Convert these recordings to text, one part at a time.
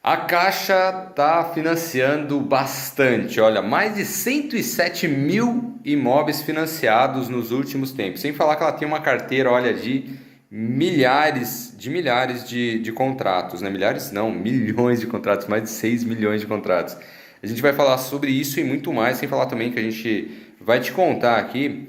A Caixa está financiando bastante. Olha, mais de 107 mil imóveis financiados nos últimos tempos. Sem falar que ela tem uma carteira, olha, de milhares de contratos, né? Milhares não, milhões de contratos, mais de 6 milhões de contratos. A gente vai falar sobre isso e muito mais, sem falar também que a gente vai te contar aqui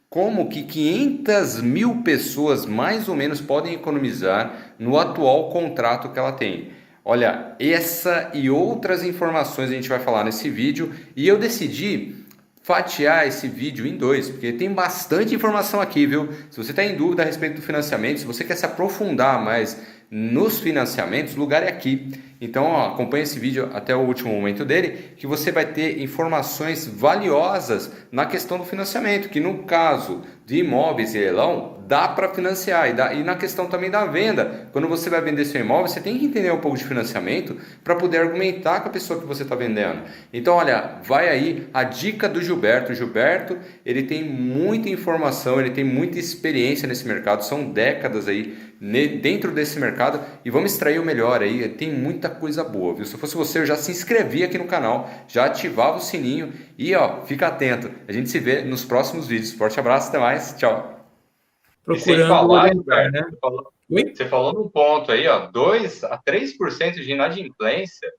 como que 500 mil pessoas mais ou menos podem economizar no atual contrato que ela tem. Olha, essa e outras informações a gente vai falar nesse vídeo e eu decidi fatiar esse vídeo em dois, porque tem bastante informação aqui, viu? Se você está em dúvida a respeito do financiamento, se você quer se aprofundar mais nos financiamentos, o lugar é aqui. Então, ó, acompanhe esse vídeo até o último momento dele, que você vai ter informações valiosas na questão do financiamento, que no caso de imóveis e leilão, dá para financiar. E na questão também da venda, quando você vai vender seu imóvel, você tem que entender um pouco de financiamento para poder argumentar com a pessoa que você está vendendo. Então, olha, vai aí a dica do Gilberto. O Gilberto, ele tem muita informação, ele tem muita experiência nesse mercado, são décadas aí dentro desse mercado e vamos extrair o melhor aí, tem muita coisa boa, viu? Se eu fosse você, eu já se inscrevia aqui no canal, já ativava o sininho e ó, fica atento. A gente se vê nos próximos vídeos. Forte abraço, até mais, tchau. E sem Procurando falar, orientar, né? você falou num ponto aí, ó, 2 a 3% de inadimplência,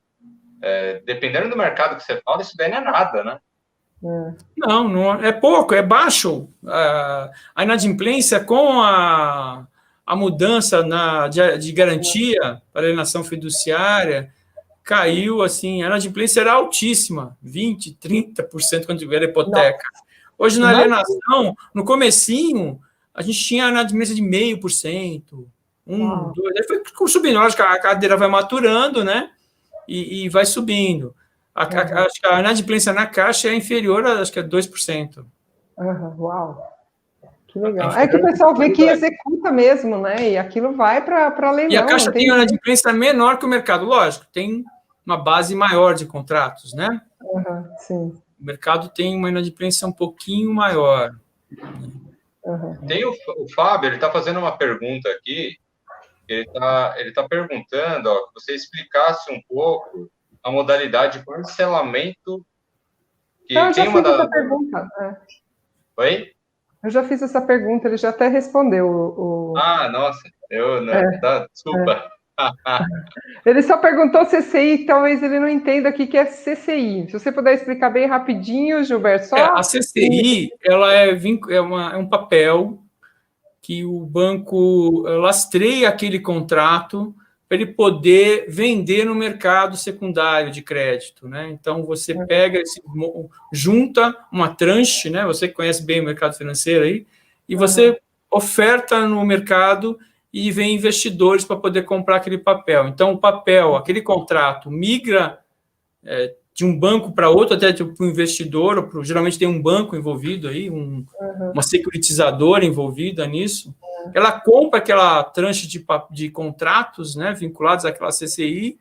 dependendo do mercado que você fala, isso daí não é nada, né? Não é pouco, é baixo. A inadimplência com a mudança de garantia para a alienação fiduciária caiu, assim, a inadimplência era altíssima, 20%, 30% quando tiver hipoteca. Hoje, na alienação, no comecinho, a gente tinha a inadimplência de 0,5%, 1%, 2%, aí foi subindo, acho que a cadeira vai maturando, né, e vai subindo. Acho que a inadimplência na Caixa é inferior a, acho que é 2%. Uau! Que legal. É que o pessoal vê que executa mesmo, né? E aquilo vai para leilão. E a Caixa tem uma inadimplência menor que o mercado, lógico, tem uma base maior de contratos, né? Sim. O mercado tem uma inadimplência um pouquinho maior. Tem o Fábio, ele está fazendo uma pergunta aqui, ele tá perguntando, ó, que você explicasse um pouco a modalidade de parcelamento. Que eu já tem fiz essa pergunta. Oi? Eu já fiz essa pergunta, ele já até respondeu. Ah, nossa, desculpa. Ele só perguntou CCI, talvez ele não entenda o que é CCI. Se você puder explicar bem rapidinho, Gilberto, a CCI, ela é um papel que o banco lastreia aquele contrato para ele poder vender no mercado secundário de crédito, né? Então, você pega, junta uma tranche, né? Você que conhece bem o mercado financeiro aí, e você oferta no mercado e vem investidores para poder comprar aquele papel. Então, o papel, aquele contrato, migra de um banco para outro, até para o investidor, geralmente tem um banco envolvido aí, uma securitizadora envolvida nisso. Ela compra aquela tranche de contratos, né, vinculados àquela CCI,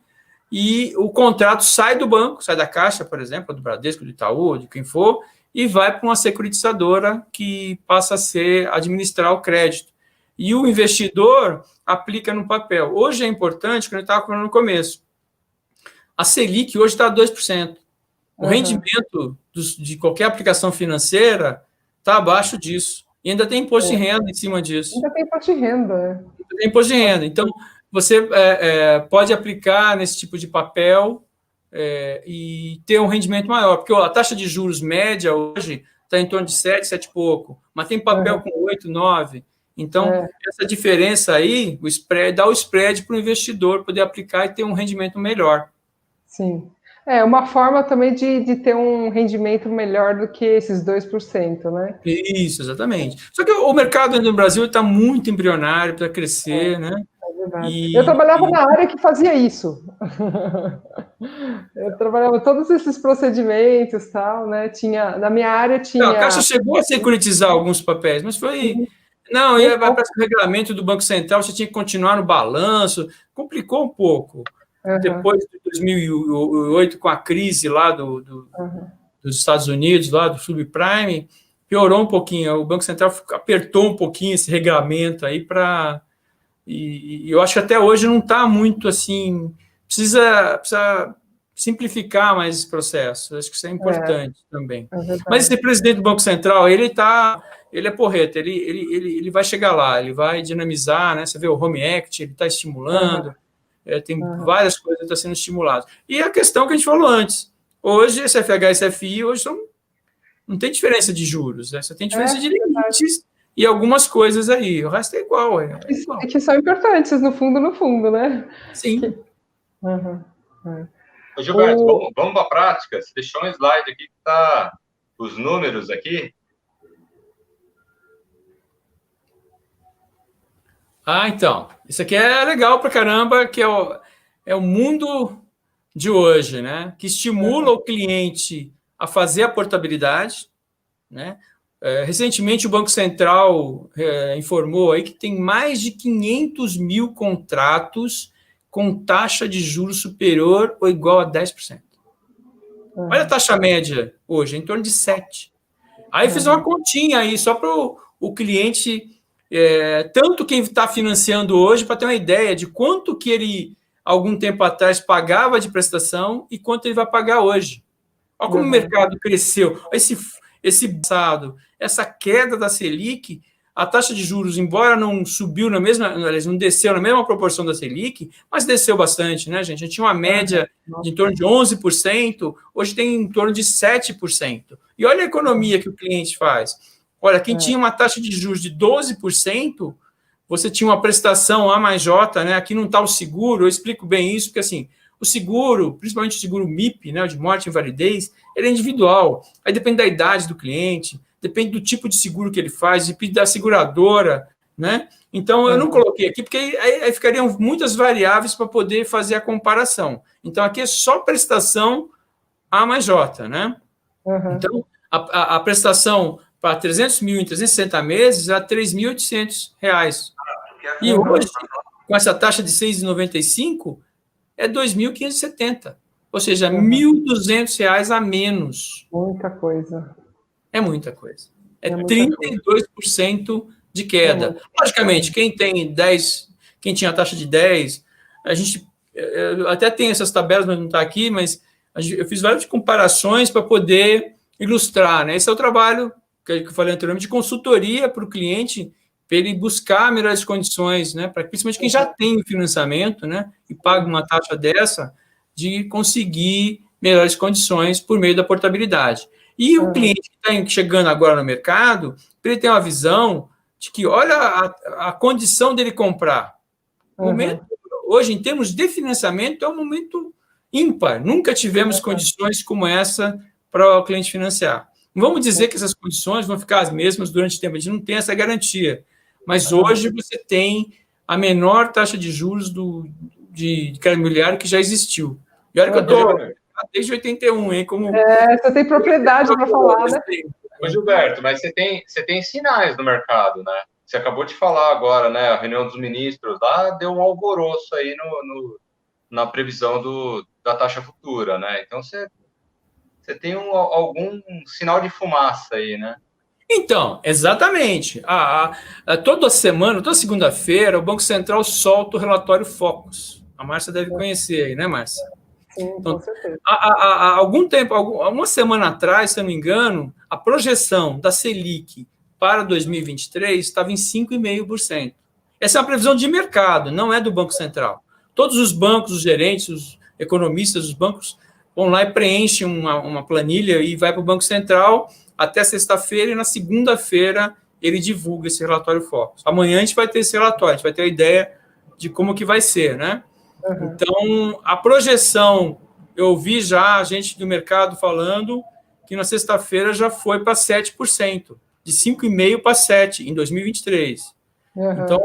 e o contrato sai do banco, sai da Caixa, por exemplo, do Bradesco, do Itaú, de quem for, e vai para uma securitizadora que passa a administrar o crédito. E o investidor aplica no papel. Hoje é importante, como eu estava falando no começo, a Selic hoje está a 2%. O rendimento de qualquer aplicação financeira está abaixo disso. E ainda tem imposto de renda em cima disso. Ainda tem imposto de renda. Tem imposto de renda. Então, você pode aplicar nesse tipo de papel e ter um rendimento maior. Porque a taxa de juros média hoje está em torno de 7, 7 e pouco. Mas tem papel com 8, 9. Então, essa diferença aí, o spread, dá o spread para o investidor poder aplicar e ter um rendimento melhor. Sim. É uma forma também de ter um rendimento melhor do que esses 2%, né? Isso, exatamente. Só que o mercado no Brasil está muito embrionário para crescer, né? É verdade. Eu trabalhava na área que fazia isso. Eu trabalhava todos esses procedimentos, tal, né? Na minha área tinha. A Caixa chegou a securitizar alguns papéis, mas foi. Não, ia para o regulamento do Banco Central, você tinha que continuar no balanço, complicou um pouco. Depois de 2008, com a crise lá dos Estados Unidos, lá do subprime, piorou um pouquinho. O Banco Central apertou um pouquinho esse regulamento aí para... E eu acho que até hoje não está muito assim precisa simplificar mais esse processo. Acho que isso é importante também. Mas esse presidente do Banco Central, ele é porreta, ele vai chegar lá, ele vai dinamizar, né? Você vê o Home Act, ele está estimulando, tem várias coisas que estão sendo estimuladas. E a questão que a gente falou antes, hoje, esse FH e esse FI, hoje não tem diferença de juros, né? Você tem diferença de limites e algumas coisas aí, o resto é igual. Que são importantes, no fundo, né? Sim. Ô, Gilberto, vamos para a prática. Você deixou um slide aqui que está os números aqui. Então, isso aqui é legal para caramba, que é o mundo de hoje, né? Que estimula o cliente a fazer a portabilidade, né? Recentemente, o Banco Central informou aí que tem mais de 500 mil contratos com taxa de juros superior ou igual a 10%. Olha a taxa média hoje, em torno de 7%. Aí fiz uma continha aí, só para o cliente, tanto quem está financiando hoje, para ter uma ideia de quanto que ele, algum tempo atrás, pagava de prestação e quanto ele vai pagar hoje. Olha como o mercado cresceu. Essa queda da Selic, a taxa de juros, embora não subiu não desceu na mesma proporção da Selic, mas desceu bastante, né, gente? A gente tinha uma média de em torno de 11%, hoje tem em torno de 7%. E olha a economia que o cliente faz. Olha, quem tinha uma taxa de juros de 12%, você tinha uma prestação A mais J, né? Aqui não está o seguro, eu explico bem isso, porque assim, o seguro, principalmente o seguro MIP, né, de morte e invalidez, ele é individual. Aí depende da idade do cliente, depende do tipo de seguro que ele faz, depende da seguradora, né? Então, eu não coloquei aqui, porque aí ficariam muitas variáveis para poder fazer a comparação. Então, aqui é só prestação A mais J, né? Então, a prestação para 300 mil em 360 meses é R$ 3.800. E hoje, com essa taxa de 6,95, é 2.570. Ou seja, R$ 1.200 a menos. Muita coisa. É muita coisa. É 32% de queda. Logicamente, quem tinha a taxa de 10, a gente até tem essas tabelas, mas não está aqui, mas eu fiz várias comparações para poder ilustrar, né? Esse é o trabalho que eu falei anteriormente, de consultoria para o cliente, para ele buscar melhores condições, né? Para principalmente quem já tem financiamento, né? E paga uma taxa dessa, de conseguir melhores condições por meio da portabilidade. E o cliente que está chegando agora no mercado, para ele ter uma visão de que, olha a condição dele comprar. O momento, hoje, em termos de financiamento, é um momento ímpar. Nunca tivemos condições como essa para o cliente financiar. Não vamos dizer que essas condições vão ficar as mesmas durante o tempo, a gente não tem essa garantia. Mas hoje você tem a menor taxa de juros de crédito imobiliário que já existiu. E olha que eu estou desde 81, hein? Você tem propriedade para falar, né? Ô, Gilberto, mas você tem sinais no mercado, né? Você acabou de falar agora, né? A reunião dos ministros lá deu um alvoroço aí na previsão da taxa futura, né? Então, você tem algum sinal de fumaça aí, né? Então, exatamente. Toda semana, toda segunda-feira, o Banco Central solta o relatório Focus. A Márcia deve conhecer aí, né, Márcia? Sim, então, com certeza. Há algum tempo, uma semana atrás, se eu não me engano, a projeção da Selic para 2023 estava em 5,5%. Essa é uma previsão de mercado, não é do Banco Central. Todos os bancos, os gerentes, os economistas dos bancos vão lá e preenchem uma planilha e vai para o Banco Central até sexta-feira, e na segunda-feira ele divulga esse relatório Focus. Amanhã a gente vai ter esse relatório, a gente vai ter a ideia de como que vai ser, né? Então, a projeção, eu ouvi já a gente do mercado falando que na sexta-feira já foi para 7%, de 5,5% para 7% em 2023. Então,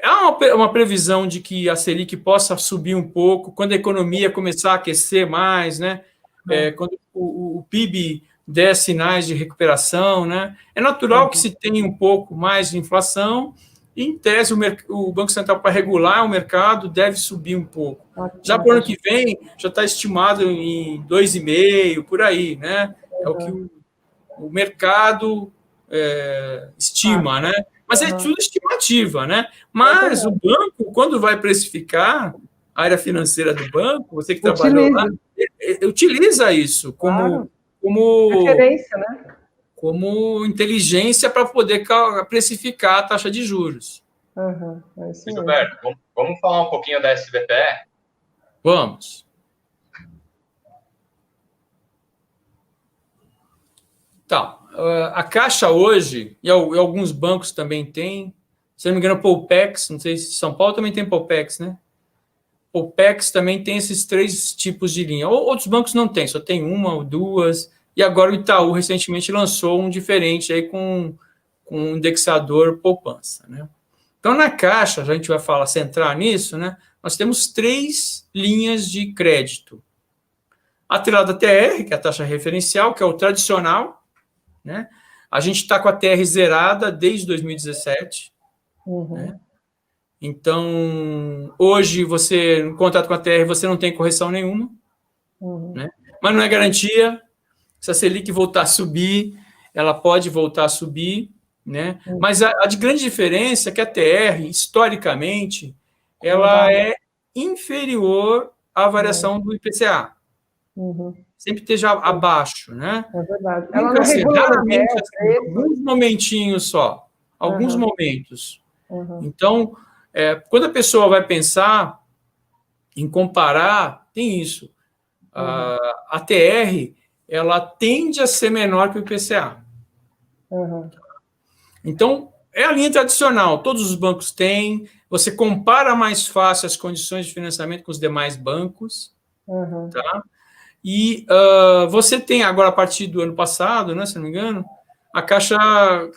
há uma previsão de que a Selic possa subir um pouco quando a economia começar a aquecer mais, né? Quando o PIB der sinais de recuperação, né? É natural que se tenha um pouco mais de inflação e, em tese, o Banco Central, para regular o mercado, deve subir um pouco. Já para o ano que vem, já está estimado em 2,5%, por aí, né? É o que o mercado estima, né? Mas é tudo estimativa, né? Mas o banco, quando vai precificar a área financeira do banco, você que trabalhou lá, utiliza isso como referência, né? Como inteligência para poder precificar a taxa de juros. Gilberto, vamos falar um pouquinho da SBPE? Vamos. Tá. A Caixa hoje, e alguns bancos também têm, se não me engano, o Poupex, não sei se São Paulo também tem Poupex, né? Poupex também tem esses 3 tipos de linha. Outros bancos não têm, só tem uma ou duas. E agora o Itaú recentemente lançou um diferente aí com um indexador poupança, né? Então, na Caixa, a gente vai centrar nisso, né? Nós temos 3 linhas de crédito. Atrelada à TR, que é a taxa referencial, que é o tradicional, né? A gente está com a TR zerada desde 2017. Né? Então, hoje, no contrato com a TR, você não tem correção nenhuma. Né? Mas não é garantia. Se a Selic voltar a subir, ela pode voltar a subir. Né? Mas a de grande diferença é que a TR, historicamente, ela é inferior à variação do IPCA. Sempre esteja abaixo, né? É verdade. Ela não regula alguns momentinhos só. Alguns momentos. Então, quando a pessoa vai pensar em comparar, tem isso. A TR, ela tende a ser menor que o IPCA. Então, é a linha tradicional. Todos os bancos têm. Você compara mais fácil as condições de financiamento com os demais bancos. Tá? E você tem agora, a partir do ano passado, né, se não me engano, a Caixa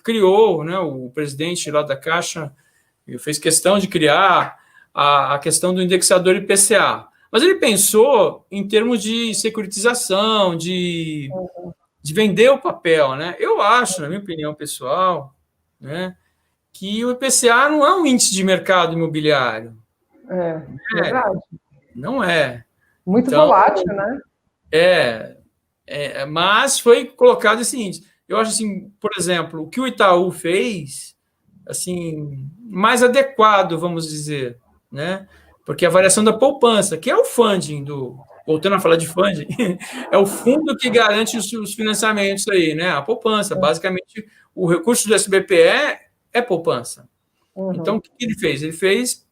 criou, né, o presidente lá da Caixa fez questão de criar a questão do indexador IPCA. Mas ele pensou em termos de securitização, de vender o papel. Né? Eu acho, na minha opinião pessoal, né, que o IPCA não é um índice de mercado imobiliário. Verdade. Não é. Muito volátil, né? Mas foi colocado esse índice. Eu acho assim, por exemplo, o que o Itaú fez, assim, mais adequado, vamos dizer, né? Porque a variação da poupança, que é o funding voltando a falar de funding, é o fundo que garante os financiamentos aí, né? A poupança, basicamente, o recurso do SBPE é poupança. Então, o que ele fez? Ele fez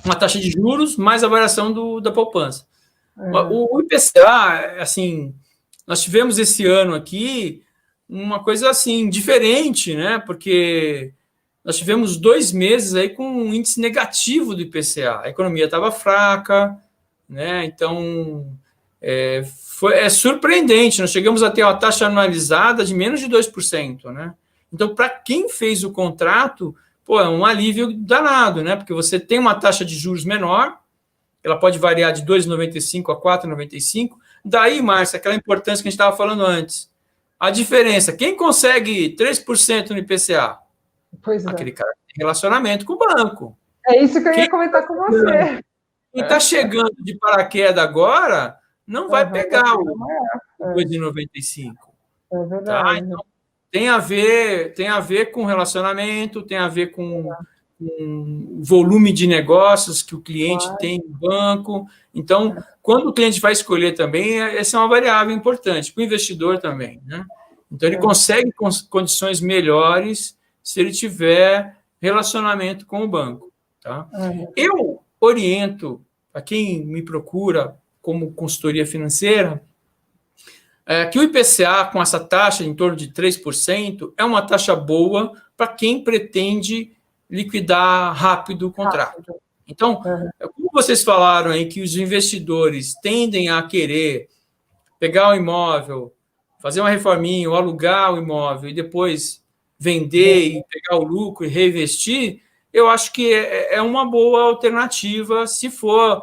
uma taxa de juros mais a variação da poupança. O IPCA, assim, nós tivemos esse ano aqui uma coisa assim diferente, né? Porque nós tivemos 2 meses aí com um índice negativo do IPCA. A economia estava fraca, né? Então é surpreendente. Nós chegamos a ter uma taxa anualizada de menos de 2%, né? Então, para quem fez o contrato, é um alívio danado, né? Porque você tem uma taxa de juros menor. Ela pode variar de 2,95 a 4,95. Daí, Márcia, aquela importância que a gente estava falando antes. A diferença, quem consegue 3% no IPCA? Aquele cara que tem relacionamento com o banco. É isso que eu ia comentar com você. Quem está chegando de paraquedas agora não vai pegar o 2,95. É verdade. Tá? Então, tem a ver com relacionamento, tem a ver com o volume de negócios que o cliente tem no banco. Então, quando o cliente vai escolher também, essa é uma variável importante, para o investidor também. Né? Então, ele consegue condições melhores se ele tiver relacionamento com o banco. Tá? Eu oriento, a quem me procura como consultoria financeira, que o IPCA, com essa taxa em torno de 3%, é uma taxa boa para quem pretende liquidar rápido o contrato. Então, como vocês falaram aí que os investidores tendem a querer pegar o imóvel, fazer uma reforminha, ou alugar o imóvel e depois vender e pegar o lucro e reinvestir, eu acho que é uma boa alternativa se for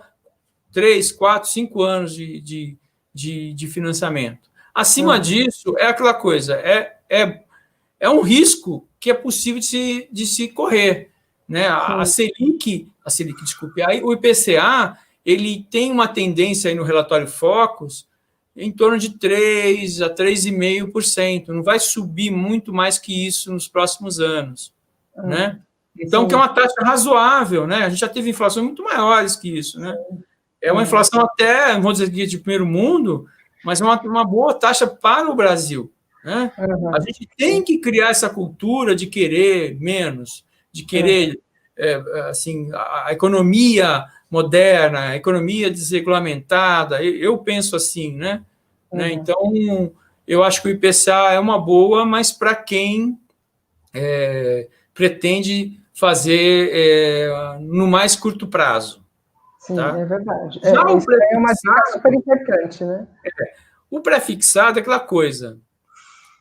3, 4, 5 anos de financiamento. Acima disso, é aquela coisa, é um risco que é possível de se correr. Né? A Selic, desculpe, o IPCA, ele tem uma tendência aí no relatório Focus em torno de 3% a 3,5%. Não vai subir muito mais que isso nos próximos anos. né? Então, que é uma taxa razoável, né? A gente já teve inflações muito maiores que isso, né? É uma inflação até, vamos dizer aqui, de primeiro mundo, mas é uma boa taxa para o Brasil, né? A gente tem que criar essa cultura de querer menos, de querer, assim, a economia moderna, a economia desregulamentada. Eu penso assim, né? Então, eu acho que o IPCA é uma boa, mas para quem pretende fazer no mais curto prazo. Sim, tá? é verdade. Já o isso é uma dica super importante, né? O pré-fixado é aquela coisa.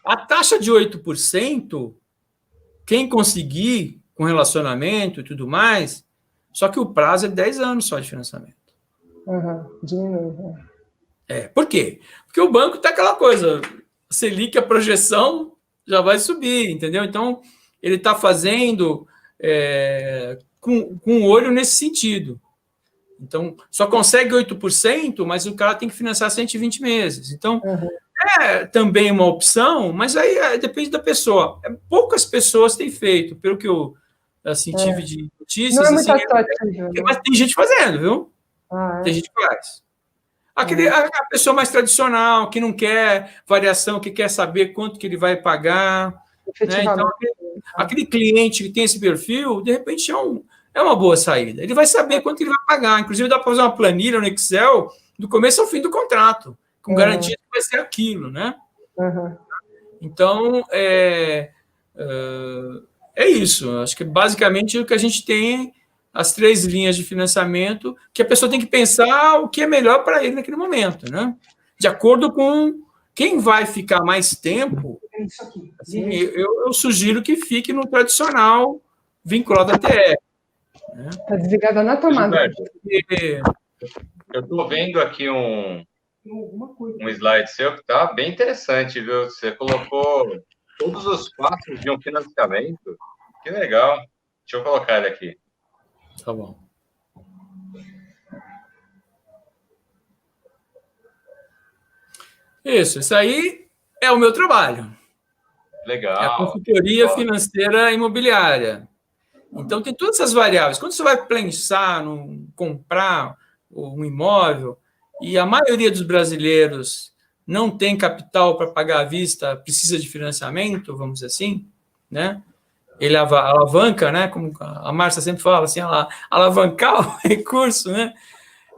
A taxa de 8%, quem conseguir com relacionamento e tudo mais, só que o prazo é 10 anos só de financiamento. Diminui. Por quê? Porque o banco está aquela coisa, a Selic, a projeção já vai subir, entendeu? Então, ele está fazendo com o olho nesse sentido. Então, só consegue 8%, mas o cara tem que financiar 120 meses. Então, é também uma opção, mas aí depende da pessoa. Poucas pessoas têm feito, pelo que eu assim, tive de notícias. Não é muito assim, atrativo, né? mas tem gente fazendo, viu? Tem gente que faz. A pessoa mais tradicional, que não quer variação, que quer saber quanto que ele vai pagar. Né? Então, aquele cliente que tem esse perfil, de repente é uma boa saída. Ele vai saber quanto que ele vai pagar. Inclusive, dá para fazer uma planilha no Excel do começo ao fim do contrato, com garantia que vai ser aquilo, né? Então, é isso. Acho que basicamente o que a gente tem, as 3 linhas de financiamento, que a pessoa tem que pensar o que é melhor para ele naquele momento, né? De acordo com quem vai ficar mais tempo, assim, eu sugiro que fique no tradicional vinculado à TR. Está desligada na tomada. Eu estou vendo aqui um slide seu que está bem interessante, viu? Você colocou todos os passos de um financiamento. Que legal. Deixa eu colocar ele aqui. Tá bom. Isso aí é o meu trabalho. Legal. É a consultoria financeira imobiliária. Então, tem todas essas variáveis. Quando você vai pensar, comprar um imóvel, e a maioria dos brasileiros não tem capital para pagar à vista, precisa de financiamento, vamos dizer assim, né? Ele alavanca, né? Como a Márcia sempre fala, assim, alavancar o recurso, né?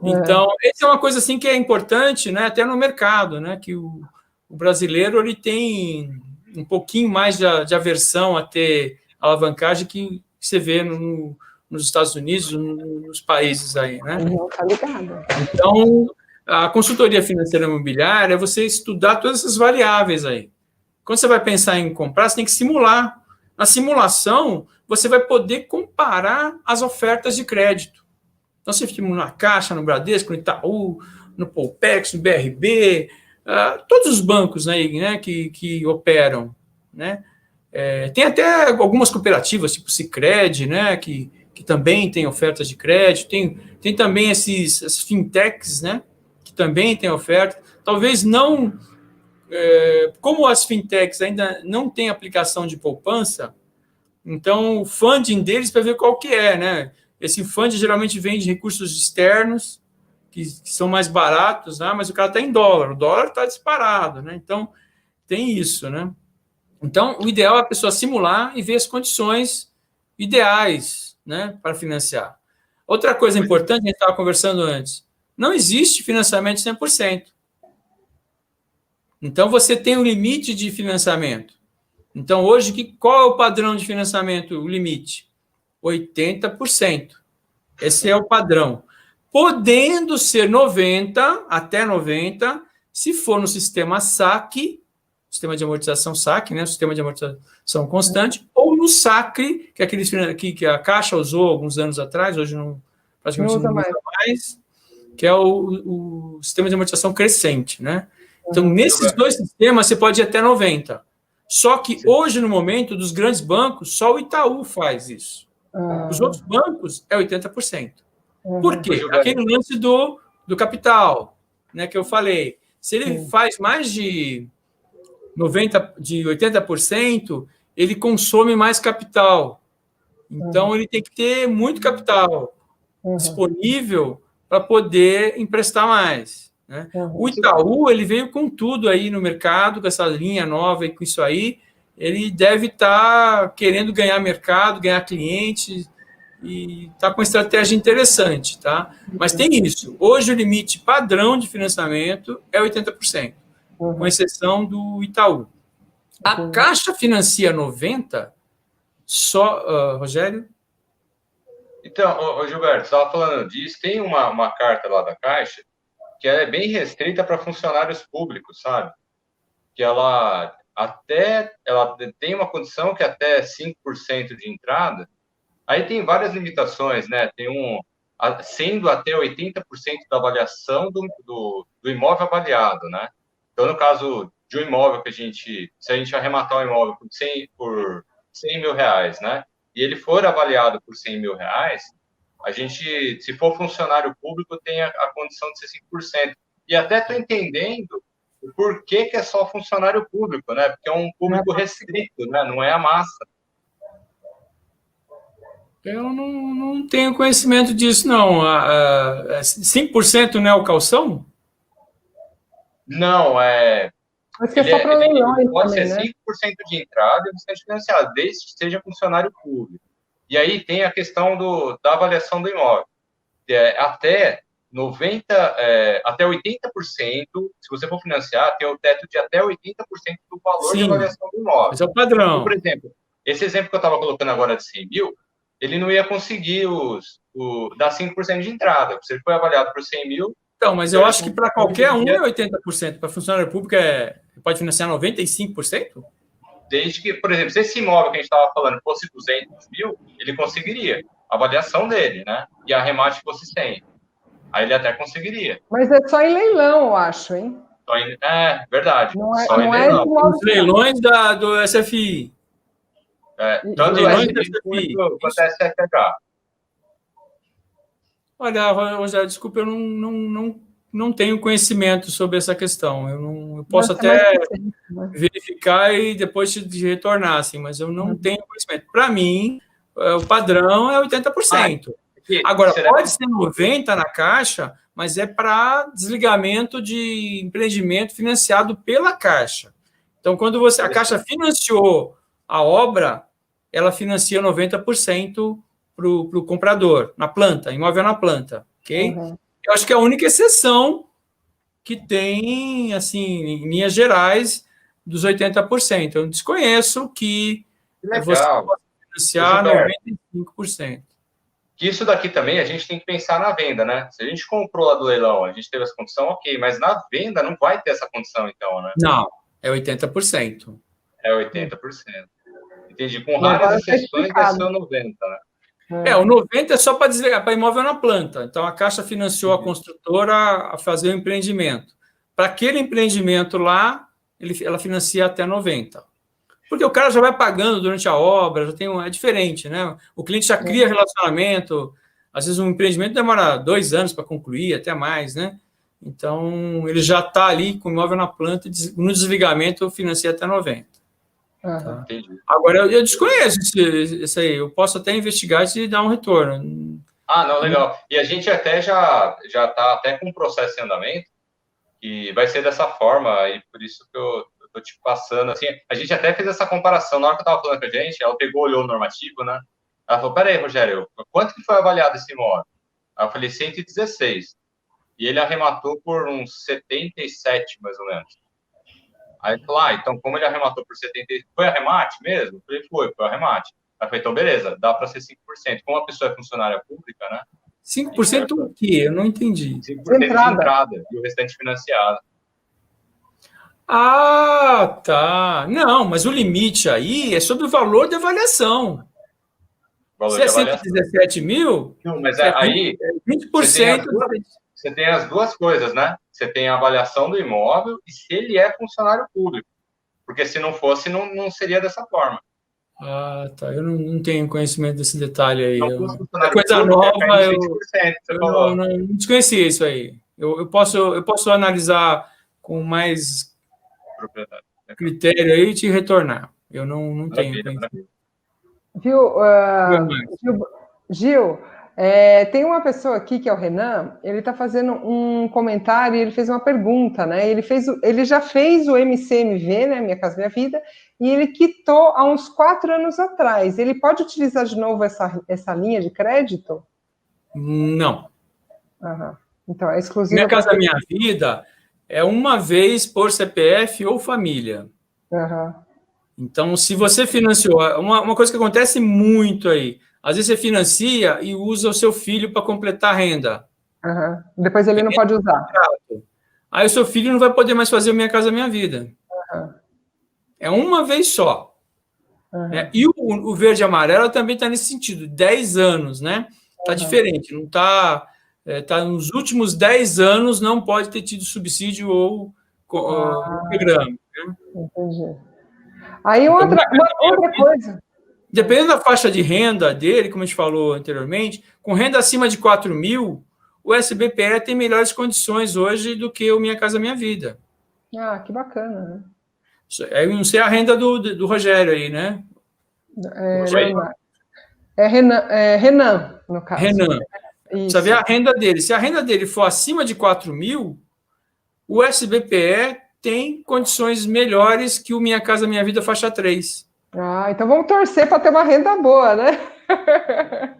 Então, essa é uma coisa assim que é importante, né? Até no mercado, né? Que o brasileiro ele tem um pouquinho mais de aversão a ter alavancagem que você vê nos Estados Unidos, nos países aí, né? Então, a consultoria financeira imobiliária é você estudar todas essas variáveis aí. Quando você vai pensar em comprar, você tem que simular. Na simulação, você vai poder comparar as ofertas de crédito. Então, você simula na Caixa, no Bradesco, no Itaú, no Poupex, no BRB, todos os bancos aí, né, que operam, né? Tem até algumas cooperativas, tipo Sicredi, né, que também tem ofertas de crédito, tem também as fintechs, né, que também tem oferta. Talvez não, como as fintechs ainda não têm aplicação de poupança, então o funding deles para ver qual que é, né? Esse funding geralmente vem de recursos externos, que são mais baratos, né, mas o cara está em dólar, o dólar está disparado, né? Então tem isso, né? Então, o ideal é a pessoa simular e ver as condições ideais, né, para financiar. Outra coisa importante, a gente estava conversando antes, não existe financiamento 100%. Então, você tem um limite de financiamento. Então, hoje, qual é o padrão de financiamento, o limite? 80%. Esse é o padrão. Podendo ser 90%, até 90%, se for no sistema SAC, sistema de amortização SAC, né, sistema de amortização constante, ou no SACRE, que é aquele que a Caixa usou alguns anos atrás, hoje praticamente não usa mais, que é o sistema de amortização crescente, né? Então, nesses 2 sistemas, você pode ir até 90%. Só que hoje, no momento, dos grandes bancos, só o Itaú faz isso. Os outros bancos é 80%. Por quê? Aquele lance do capital, né, que eu falei. Se ele faz mais de 80%, ele consome mais capital. Então, ele tem que ter muito capital disponível para poder emprestar mais, né? O Itaú, ele veio com tudo aí no mercado, com essa linha nova e com isso aí, ele deve estar querendo ganhar mercado, ganhar cliente, e está com uma estratégia interessante, tá? Mas tem isso. Hoje o limite padrão de financiamento é 80%, com exceção do Itaú. A Caixa financia 90%, só, Rogério? Então, Gilberto, você estava falando disso, tem uma carta lá da Caixa que ela é bem restrita para funcionários públicos, sabe? Que ela tem uma condição que até 5% de entrada. Aí tem várias limitações, né? Sendo até 80% da avaliação do imóvel avaliado, né? Então, no caso de um imóvel se a gente arrematar um imóvel por 100 mil reais, né? E ele for avaliado por 100 mil reais, a gente, se for funcionário público, tem a condição de ser 5%. E até estou entendendo o porquê que é só funcionário público, né? Porque é um público restrito, né? Não é a massa. Eu não tenho conhecimento disso, não. 5% não é o calção? Não, Acho que é só para leilões pode também, ser né? 5% de entrada e o restante financiado, desde que seja funcionário público. E aí tem a questão da avaliação do imóvel. Até 80%, se você for financiar, tem o teto de até 80% do valor de avaliação do imóvel. Esse é o padrão. Então, por exemplo, esse exemplo que eu estava colocando agora de 100 mil, ele não ia conseguir dar 5% de entrada. Se ele foi avaliado por 100 mil... Então, mas eu acho que para qualquer um é 80%. Para funcionário público, pode financiar 95%? Desde que, por exemplo, se esse imóvel que a gente estava falando fosse 200 mil, ele conseguiria. A avaliação dele, né? E a remate fosse 100. Aí ele até conseguiria. Mas é só em leilão, eu acho, hein? Verdade. Não é, só em não leilão. Os leilões do SFI. Tanto o SFI quanto a SFH. Olha, Rogério, desculpa, eu não tenho conhecimento sobre essa questão. Eu posso até verificar e depois te retornar, assim, mas eu não tenho conhecimento. Para mim, o padrão é 80%. Agora, pode ser 90% na Caixa, mas é para desligamento de empreendimento financiado pela Caixa. Então, quando a Caixa financiou a obra, ela financia 90% para o comprador, na planta, imóvel na planta, ok? Eu acho que é a única exceção que tem, assim, em linhas gerais, dos 80%. Eu desconheço que você pode financiar 95%. Que isso daqui também a gente tem que pensar na venda, né? Se a gente comprou lá do leilão, a gente teve essa condição, ok, mas na venda não vai ter essa condição, então, né? Não, é 80%. É 80%. Entendi. Com raras exceções, vai ser o 90%, né? O 90% é só para desligar, para imóvel na planta. Então, a Caixa financiou a construtora a fazer o empreendimento. Para aquele empreendimento lá, ela financia até 90%. Porque o cara já vai pagando durante a obra, é diferente, né? O cliente já cria relacionamento, às vezes um empreendimento demora 2 anos para concluir, até mais, né? Então, ele já está ali com o imóvel na planta, no desligamento financia até 90%. Tá. Agora, eu desconheço isso aí, eu posso até investigar e dar um retorno. Não, legal. E a gente até já está até com um processo em andamento, que vai ser dessa forma, e por isso que eu estou te passando, assim, a gente até fez essa comparação, na hora que eu estava falando com a gente, ela pegou, olhou o normativo, né? Ela falou, peraí, Rogério, quanto que foi avaliado esse imóvel? Aí eu falei, 116. E ele arrematou por uns 77, mais ou menos. Aí falou, então como ele arrematou por 70, foi arremate mesmo? Eu falei, foi arremate. Aí eu falei, então beleza, dá para ser 5%. Como a pessoa é funcionária pública, né? 5% o quê? Eu não entendi. 5% de entrada e o restante financiado. Tá. Não, mas o limite aí é sobre o valor de avaliação. Se é 117 mil... Não, mas aí... 20%... Você tem as duas coisas, né? Você tem a avaliação do imóvel e se ele é funcionário público. Porque se não fosse, não seria dessa forma. Tá. Eu não tenho conhecimento desse detalhe aí. É coisa nova, eu não desconhecia isso aí. Eu posso analisar com mais critério aí e te retornar. Eu não tenho conhecimento. Viu, Gil, tem uma pessoa aqui que é o Renan, ele está fazendo um comentário, ele fez uma pergunta, né? Ele já fez o MCMV, né? Minha Casa Minha Vida, e ele quitou há uns 4 anos atrás. Ele pode utilizar de novo essa linha de crédito? Não. Uhum. Então, é exclusiva. Minha Casa Minha Vida é uma vez por CPF ou família. Uhum. Então, se você financiou, uma coisa que acontece muito aí, às vezes você financia e usa o seu filho para completar a renda. Uhum. Depois ele não pode usar. Aí o seu filho não vai poder mais fazer o Minha Casa Minha Vida. Uhum. É uma vez só. Uhum. E o verde e amarelo também está nesse sentido, 10 anos, né? Está diferente, não está... Está nos últimos 10 anos, não pode ter tido subsídio ou programa. Né? Entendi. Aí outra coisa. Dependendo da faixa de renda dele, como a gente falou anteriormente, com renda acima de 4 mil, o SBPE tem melhores condições hoje do que o Minha Casa Minha Vida. Ah, que bacana, né? Eu não sei a renda do Rogério aí, né? Renan, no caso. Renan. Precisa ver a renda dele. Se a renda dele for acima de 4 mil, o SBPE tem condições melhores que o Minha Casa Minha Vida faixa 3. Ah, então vamos torcer para ter uma renda boa, né?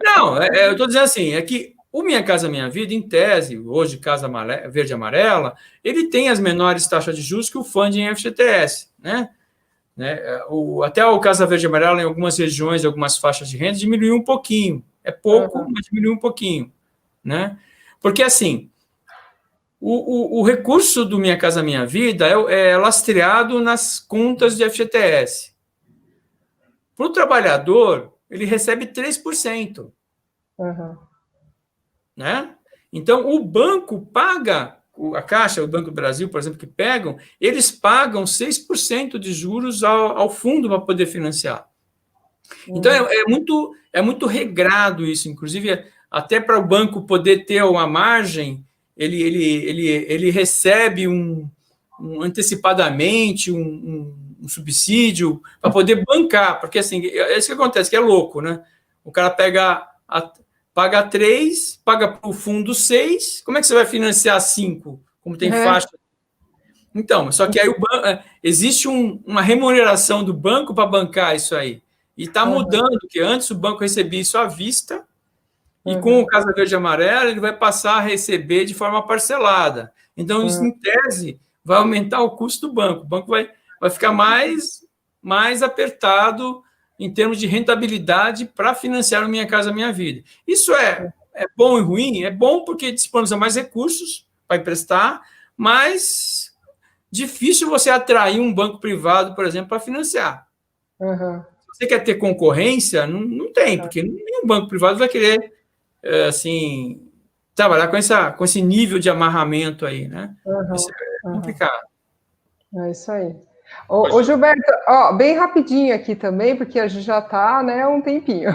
Não, eu estou dizendo assim, é que o Minha Casa Minha Vida, em tese, hoje Casa Verde e Amarela, ele tem as menores taxas de juros que o Funding FGTS, né? Até o Casa Verde e Amarela, em algumas regiões, em algumas faixas de renda, diminuiu um pouquinho. É pouco, mas diminuiu um pouquinho, né? Porque, assim, o recurso do Minha Casa Minha Vida é lastreado nas contas de FGTS. Para o trabalhador, ele recebe 3%. Uhum. Né? Então, o banco paga, a Caixa, o Banco do Brasil, por exemplo, que pegam, eles pagam 6% de juros ao fundo para poder financiar. Então, é muito regrado isso, inclusive, até para o banco poder ter uma margem, ele recebe antecipadamente um subsídio para poder bancar, porque assim, é isso que acontece, que é louco, né? O cara paga 3, paga para o fundo 6, como é que você vai financiar 5? Como tem faixa? Então, só que aí existe uma remuneração do banco para bancar isso aí. E está mudando, que antes o banco recebia isso à vista, e com o Casa Verde e Amarela ele vai passar a receber de forma parcelada. Então, isso, em tese, vai aumentar o custo do banco. O banco vai ficar mais apertado em termos de rentabilidade para financiar o Minha Casa Minha Vida. Isso é bom e ruim? É bom porque disponibiliza mais recursos para emprestar, mas difícil você atrair um banco privado, por exemplo, para financiar. Se você quer ter concorrência, não tem, porque nenhum banco privado vai querer assim, trabalhar com esse nível de amarramento aí, né? Isso é complicado. É isso aí. Ô Gilberto, ó, bem rapidinho aqui também, porque a gente já está, né, um tempinho.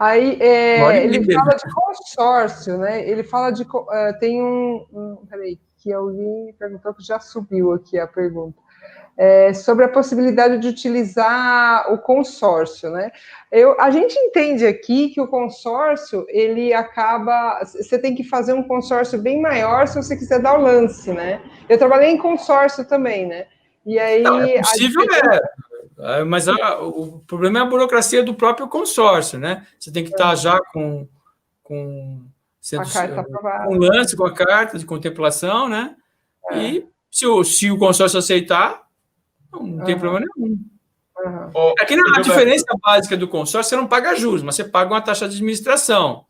Aí ele fala de consórcio, né? Ele fala de tem peraí, que alguém perguntou que já subiu aqui a pergunta. Sobre a possibilidade de utilizar o consórcio, né? A gente entende aqui que o consórcio, ele acaba... Você tem que fazer um consórcio bem maior se você quiser dar o lance, né? Eu trabalhei em consórcio tambm, né? E aí... Não, é possível, mas o problema é a burocracia do próprio consórcio, né? Você tem que estar já com a carta aprovada. Um lance com a carta de contemplação, né? E se o consórcio aceitar, não tem problema nenhum. Aqui a diferença básica do consórcio, você não paga juros, mas você paga uma taxa de administração,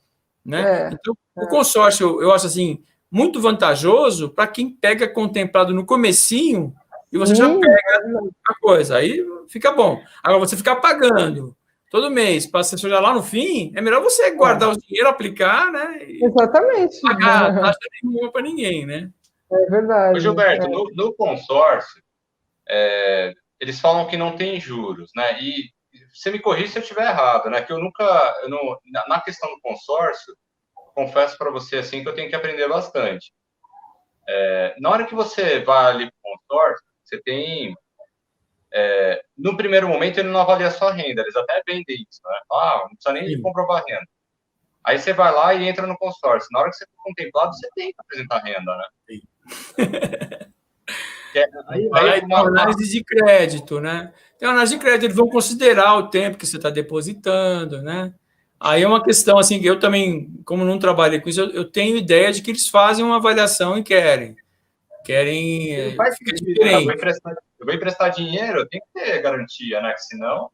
né? Então, o consórcio, eu acho assim, muito vantajoso para quem pega contemplado no comecinho e você já pega a coisa, aí fica bom. Agora, você ficar pagando todo mês para você chegar lá no fim, é melhor você guardar o dinheiro, aplicar, né? Exatamente. Não pagar taxa nenhuma para ninguém, né? É verdade. Ô, Gilberto, no consórcio, eles falam que não tem juros, né? E você me corrige se eu estiver errado, né? Que na questão do consórcio, confesso para você assim que eu tenho que aprender bastante. Na hora que você vai ali para o consórcio, você tem no primeiro momento ele não avalia só a renda, eles até vendem isso, né? Não precisa nem de comprovar renda. Aí você vai lá e entra no consórcio. Na hora que você for contemplado, você tem que apresentar renda, né? Sim. Aí uma análise de crédito, né? Tem uma análise de crédito, eles vão considerar o tempo que você está depositando, né? Aí é uma questão, assim, que eu também, como não trabalhei com isso, eu tenho ideia de que eles fazem uma avaliação e querem. Fica diferente. Eu vou emprestar dinheiro, tem que ter garantia, né? Que senão...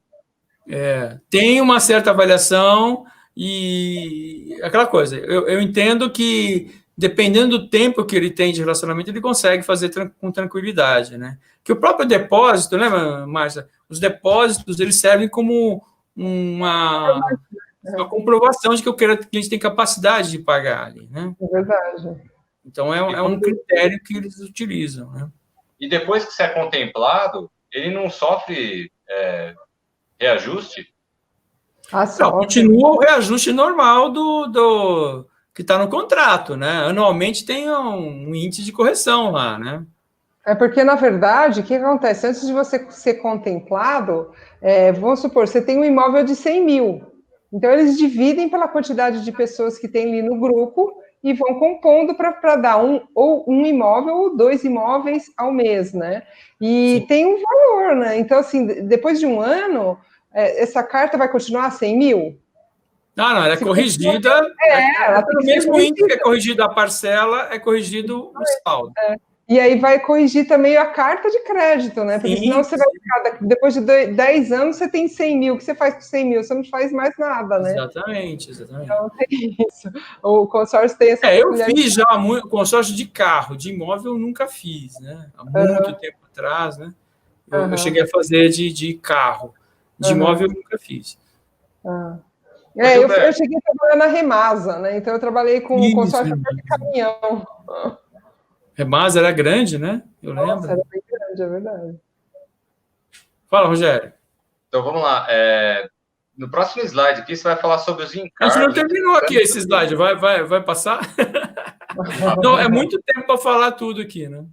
Tem uma certa avaliação e aquela coisa, eu entendo que dependendo do tempo que ele tem de relacionamento, ele consegue fazer com tranquilidade, né? Que o próprio depósito, né, Márcia? Os depósitos, eles servem como uma comprovação de que o cliente tem capacidade de pagar ali, né? É verdade. Então, é um critério que eles utilizam, né? E depois que você é contemplado, ele não sofre reajuste? Não, continua o reajuste normal do que está no contrato, né? Anualmente tem um índice de correção lá, né? É porque, na verdade, o que acontece? Antes de você ser contemplado, vamos supor, você tem um imóvel de 100 mil. Então, eles dividem pela quantidade de pessoas que tem ali no grupo e vão compondo para dar ou um imóvel ou 2 imóveis ao mês, né? E tem um valor, né? Então, assim, depois de um ano, essa carta vai continuar a 100 mil? Não, ela é corrigida. Ela tem pelo mesmo índice que é corrigido a parcela, é corrigido o saldo. E aí vai corrigir também a carta de crédito, né? Porque senão você vai ficar, depois de 10 anos, você tem 100 mil. O que você faz com 100 mil? Você não faz mais nada, né? Exatamente. Então tem isso. O consórcio tem essa... Eu fiz já consórcio de carro, de imóvel eu nunca fiz, né? Há muito tempo atrás, né? Eu cheguei a fazer de carro. De imóvel eu nunca fiz. Eu cheguei a trabalhar na Remasa, né? Então eu trabalhei com o consórcio de caminhão. Remasa era grande, né? Eu lembro. Nossa, era bem grande, é verdade. Fala, Rogério. Então vamos lá. No próximo slide aqui, você vai falar sobre os encargos. A gente não terminou aqui esse slide, vai passar? Não, é muito tempo para falar tudo aqui, né?